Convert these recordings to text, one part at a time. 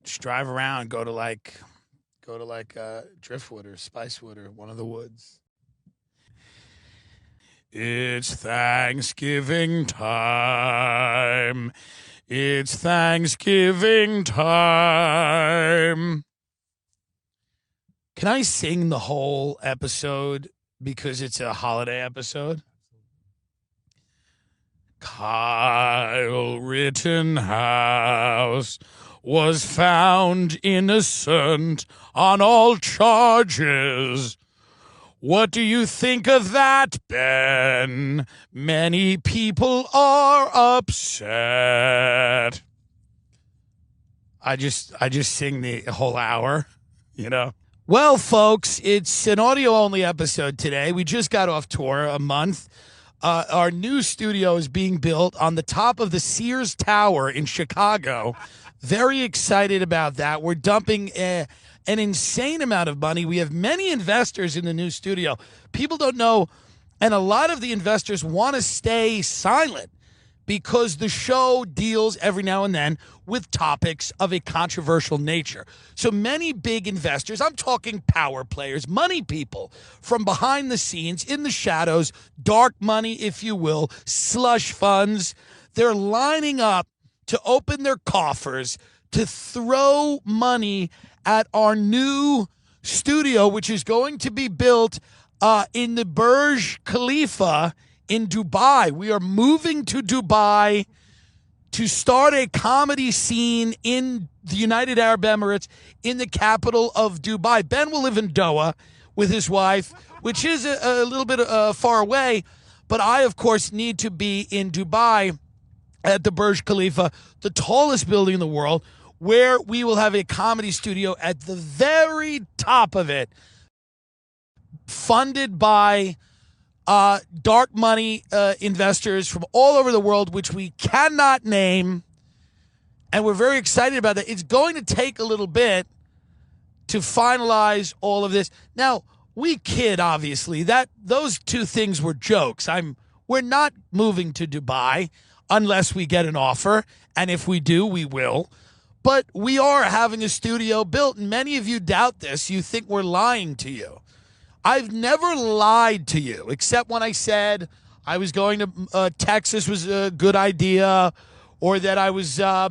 Just drive around, go to Driftwood or Spicewood or one of the woods. It's Thanksgiving time. It's Thanksgiving time. Can I sing the whole episode because it's a holiday episode? Kyle Rittenhouse was found innocent on all charges. What do you think of that, Ben? Many people are upset. I just sing the whole hour, you know. Well, folks, it's an audio-only episode today. We just got off tour a month. Our new studio is being built on the top of the Sears Tower in Chicago. Very excited about that. We're dumping an insane amount of money. We have many investors in the new studio. People don't know, and a lot of the investors want to stay silent because the show deals every now and then with topics of a controversial nature. So many big investors, I'm talking power players, money people from behind the scenes, in the shadows, dark money, if you will, slush funds, they're lining up to open their coffers to throw money at our new studio, which is going to be built in the Burj Khalifa in Dubai. We are moving to Dubai to start a comedy scene in the United Arab Emirates, in the capital of Dubai. Ben will live in Doha with his wife, which is a little bit far away, but I, of course, need to be in Dubai at the Burj Khalifa, the tallest building in the world, where we will have a comedy studio at the very top of it, funded by dark money investors from all over the world, which we cannot name, and we're very excited about that. It's going to take a little bit to finalize all of this. Now, we kid, obviously, that those two things were jokes. We're not moving to Dubai unless we get an offer, and if we do, we will. But we are having a studio built, and many of you doubt this. You think we're lying to you. I've never lied to you, except when I said I was going to Texas was a good idea, or that I was, I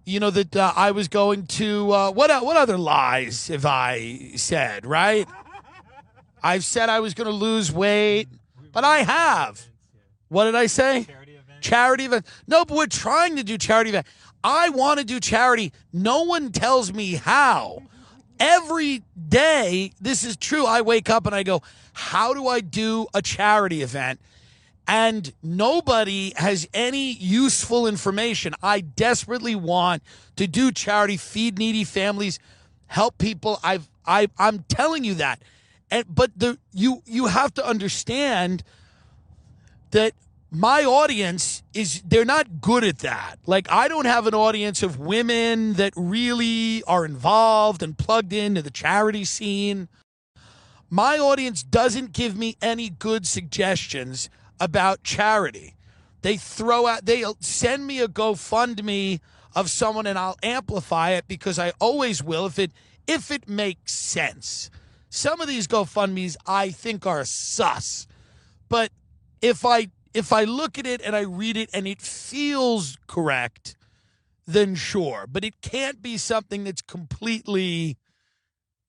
was going to, what other lies have I said, right? I've said I was going to lose weight, but I have. What did I say? Charity event. No, but we're trying to do charity event. I want to do charity. No one tells me how. Every day, this is true, I wake up and I go, how do I do a charity event? And nobody has any useful information. I desperately want to do charity, feed needy families, help people. I'm telling you that. But you have to understand that my audience they're not good at that. Like, I don't have an audience of women that really are involved and plugged into the charity scene. My audience doesn't give me any good suggestions about charity. They'll send me a GoFundMe of someone and I'll amplify it because I always will if it makes sense. Some of these GoFundMes I think are sus. But if I look at it and I read it and it feels correct, then sure. But it can't be something that's completely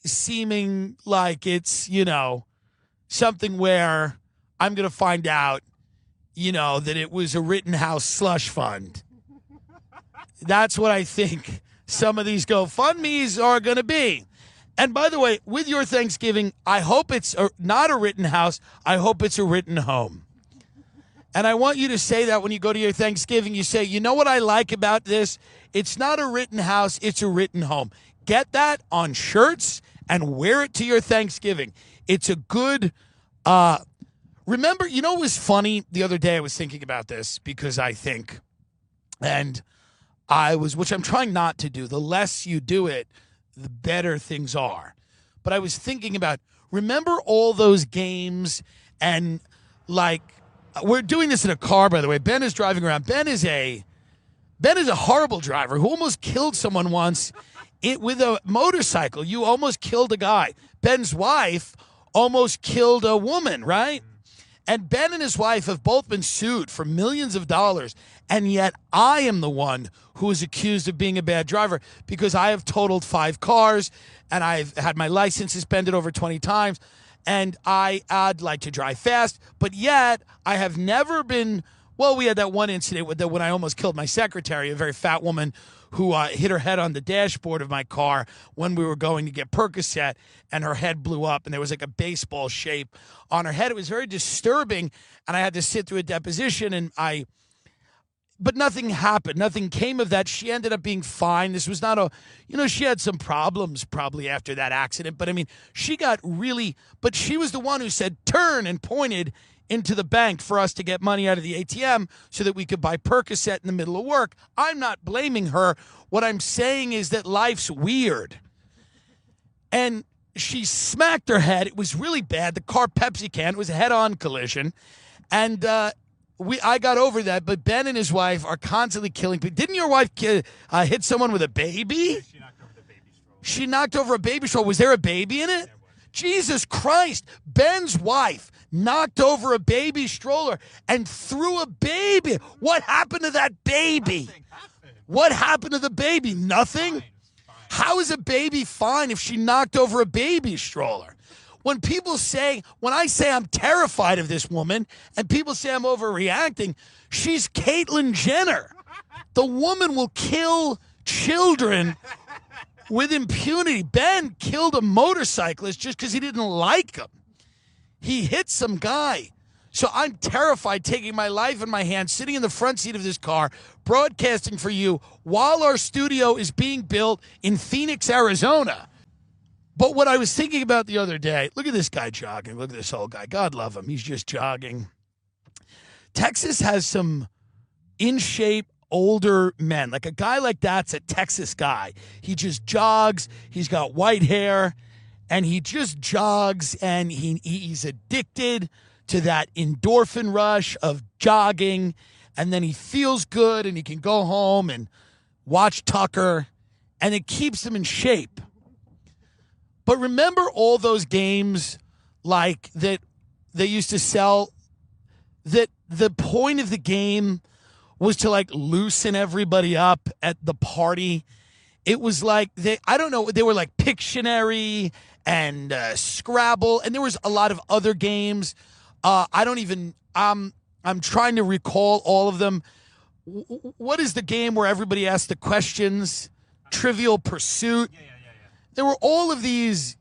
seeming like it's, something where I'm going to find out, that it was a Rittenhouse slush fund. That's what I think some of these GoFundMes are going to be. And by the way, with your Thanksgiving, I hope it's not a Rittenhouse. I hope it's a written home. And I want you to say that when you go to your Thanksgiving, you say, you know what I like about this? It's not a written house, it's a written home. Get that on shirts and wear it to your Thanksgiving. It's a good, remember, it was funny the other day I was thinking about this because I think, which I'm trying not to do, the less you do it, the better things are. But I was thinking about, remember all those games and we're doing this in a car, by the way. Ben is driving around. Ben is Ben is a horrible driver who almost killed someone once with a motorcycle. You almost killed a guy. Ben's wife almost killed a woman, right? And Ben and his wife have both been sued for millions of dollars, and yet I am the one who is accused of being a bad driver because I have totaled 5 cars, and I've had my license suspended over 20 times, and I'd like to drive fast, but yet I have never been. Well, we had that one incident when I almost killed my secretary, a very fat woman who hit her head on the dashboard of my car when we were going to get Percocet, and her head blew up, and there was like a baseball shape on her head. It was very disturbing, and I had to sit through a deposition, but nothing happened. Nothing came of that. She ended up being fine. This was not she had some problems probably after that accident, but I mean, but she was the one who said, turn, and pointed into the bank for us to get money out of the ATM so that we could buy Percocet in the middle of work. I'm not blaming her. What I'm saying is that life's weird. And she smacked her head. It was really bad. The car Pepsi can. It was a head-on collision. And I got over that, but Ben and his wife are constantly killing people. Didn't your wife hit someone with a baby? She knocked over the baby stroller. She knocked over a baby stroller. Was there a baby in it? Jesus Christ. Ben's wife knocked over a baby stroller and threw a baby. What happened to that baby? Nothing happened. What happened to the baby? Nothing? Fine. How is a baby fine if she knocked over a baby stroller? When I say I'm terrified of this woman and people say I'm overreacting, she's Caitlyn Jenner. The woman will kill children with impunity. Ben killed a motorcyclist just because he didn't like him. He hit some guy. So I'm terrified taking my life in my hands, sitting in the front seat of this car, broadcasting for you while our studio is being built in Phoenix, Arizona. But what I was thinking about the other day, look at this guy jogging. Look at this old guy. God love him. He's just jogging. Texas has some in shape older men. Like a guy like that's a Texas guy. He just jogs. He's got white hair. And he just jogs, and he's addicted to that endorphin rush of jogging, and then he feels good, and he can go home and watch Tucker, and it keeps him in shape. But remember all those games like that they used to sell, that the point of the game was to like loosen everybody up at the party. It was like they were like Pictionary and Scrabble, and there was a lot of other games. I'm trying to recall all of them. What is the game where everybody asks the questions? Trivial Pursuit. Yeah. There were all of these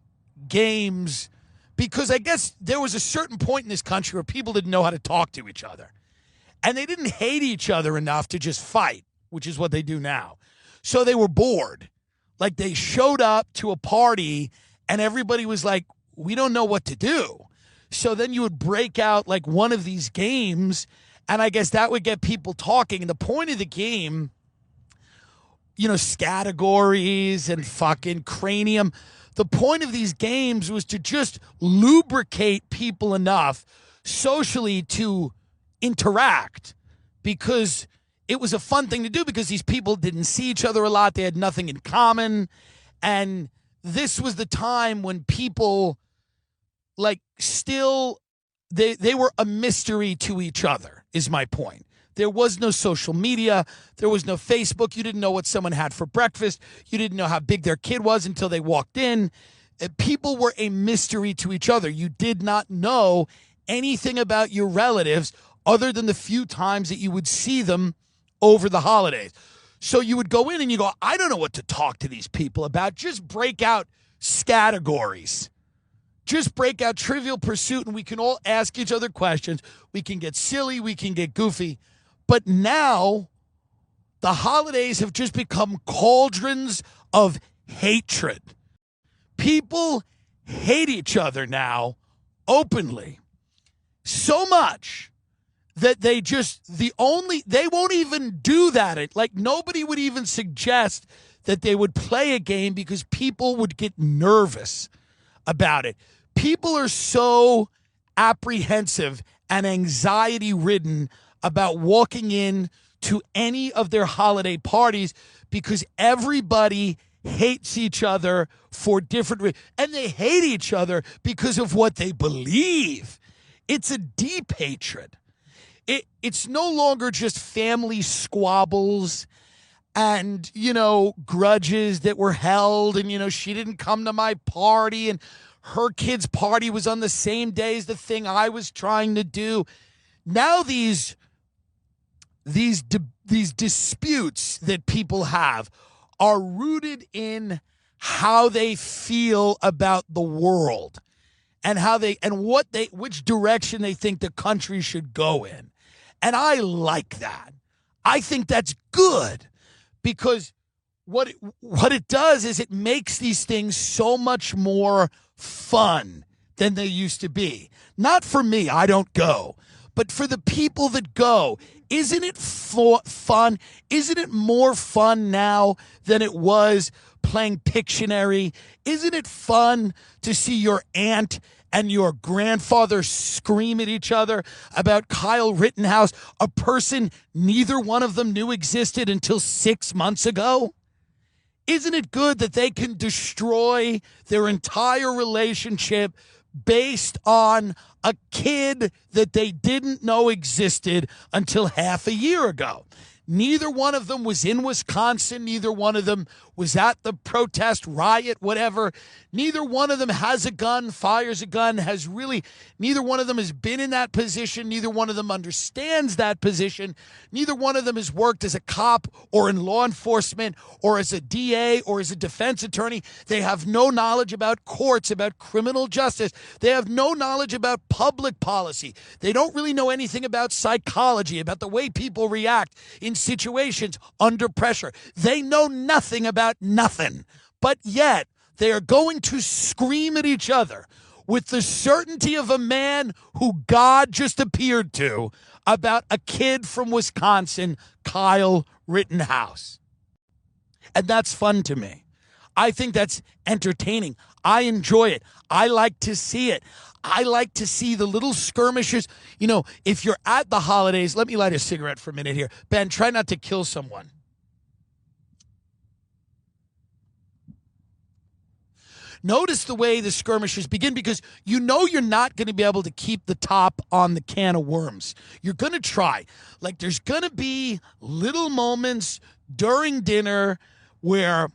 games because I guess there was a certain point in this country where people didn't know how to talk to each other. And they didn't hate each other enough to just fight, which is what they do now. So they were bored. Like they showed up to a party and everybody was like, we don't know what to do. So then you would break out like one of these games, and I guess that would get people talking. And the point of the game, categories and fucking cranium, the point of these games was to just lubricate people enough socially to interact, because it was a fun thing to do because these people didn't see each other a lot. They had nothing in common. And this was the time when people they were a mystery to each other, is my point. There was no social media. There was no Facebook. You didn't know what someone had for breakfast. You didn't know how big their kid was until they walked in. People were a mystery to each other. You did not know anything about your relatives other than the few times that you would see them over the holidays. So you would go in and you go, I don't know what to talk to these people about. Just break out categories. Just break out Trivial Pursuit, and we can all ask each other questions. We can get silly. We can get goofy. But now the holidays have just become cauldrons of hatred. People hate each other now openly. So much that they won't even do that. Like nobody would even suggest that they would play a game because people would get nervous about it. People are so apprehensive and anxiety ridden about walking in to any of their holiday parties because everybody hates each other for different reasons. And they hate each other because of what they believe. It's a deep hatred. It's no longer just family squabbles and, grudges that were held and, she didn't come to my party and her kid's party was on the same day as the thing I was trying to do. Now these disputes that people have are rooted in how they feel about the world and which direction they think the country should go in. And I like that. I think that's good because what it does is it makes these things so much more fun than they used to be. Not for me, I don't go, but for the people that go. Isn't it fun? Isn't it more fun now than it was playing Pictionary? Isn't it fun to see your aunt and your grandfather scream at each other about Kyle Rittenhouse, a person neither one of them knew existed until 6 months ago? Isn't it good that they can destroy their entire relationship based on a kid that they didn't know existed until half a year ago? Neither one of them was in Wisconsin. Neither one of them was at the protest, riot, whatever. Neither one of them has a gun, fires a gun, neither one of them has been in that position. Neither one of them understands that position. Neither one of them has worked as a cop or in law enforcement or as a DA or as a defense attorney. They have no knowledge about courts, about criminal justice. They have no knowledge about public policy. They don't really know anything about psychology, about the way people react in situations under pressure. They know nothing about nothing, but yet they are going to scream at each other with the certainty of a man who God just appeared to about a kid from Wisconsin, Kyle Rittenhouse. And that's fun to me. I think that's entertaining. I enjoy it. I like to see it. I like to see the little skirmishes. If you're at the holidays, let me light a cigarette for a minute here. Ben, try not to kill someone. Notice the way the skirmishes begin because you're not going to be able to keep the top on the can of worms. You're going to try. Like there's going to be little moments during dinner where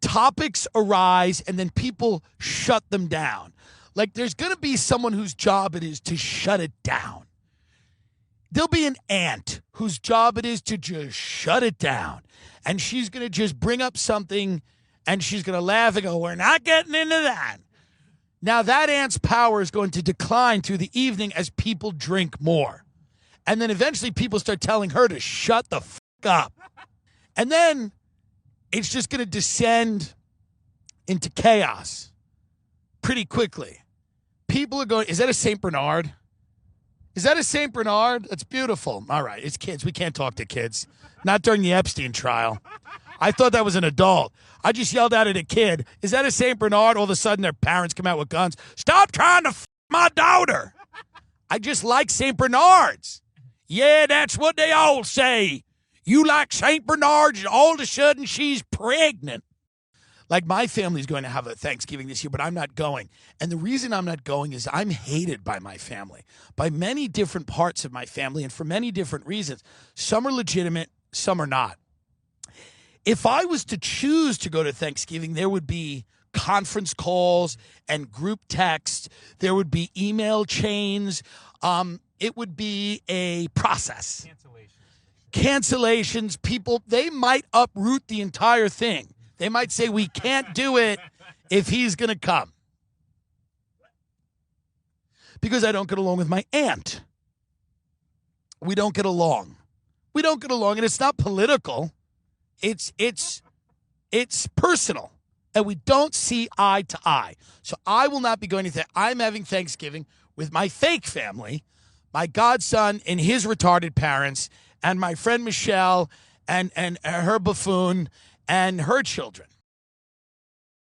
topics arise and then people shut them down. Like there's going to be someone whose job it is to shut it down. There'll be an aunt whose job it is to just shut it down. And she's going to just bring up something and she's going to laugh and go, we're not getting into that. Now that aunt's power is going to decline through the evening as people drink more. And then eventually people start telling her to shut the f*** up. And then it's just going to descend into chaos pretty quickly. People are going, is that a St. Bernard? Is that a St. Bernard? That's beautiful. All right, it's kids. We can't talk to kids. Not during the Epstein trial. I thought that was an adult. I just yelled out at a kid, is that a St. Bernard? All of a sudden, their parents come out with guns. Stop trying to f*** my daughter. I just like St. Bernards. Yeah, that's what they all say. You like St. Bernards, and all of a sudden, she's pregnant. Like, my family's going to have a Thanksgiving this year, but I'm not going. And the reason I'm not going is I'm hated by my family, by many different parts of my family, and for many different reasons. Some are legitimate, some are not. If I was to choose to go to Thanksgiving, there would be conference calls and group text. There would be email chains. It would be a process. Cancellations. People, they might uproot the entire thing. They might say, we can't do it if he's going to come. Because I don't get along with my aunt. We don't get along. We don't get along, and it's not political. It's personal, and we don't see eye to eye. So I will not be going to that. I'm having Thanksgiving with my fake family, my godson and his retarded parents, and my friend Michelle and her buffoon and her children.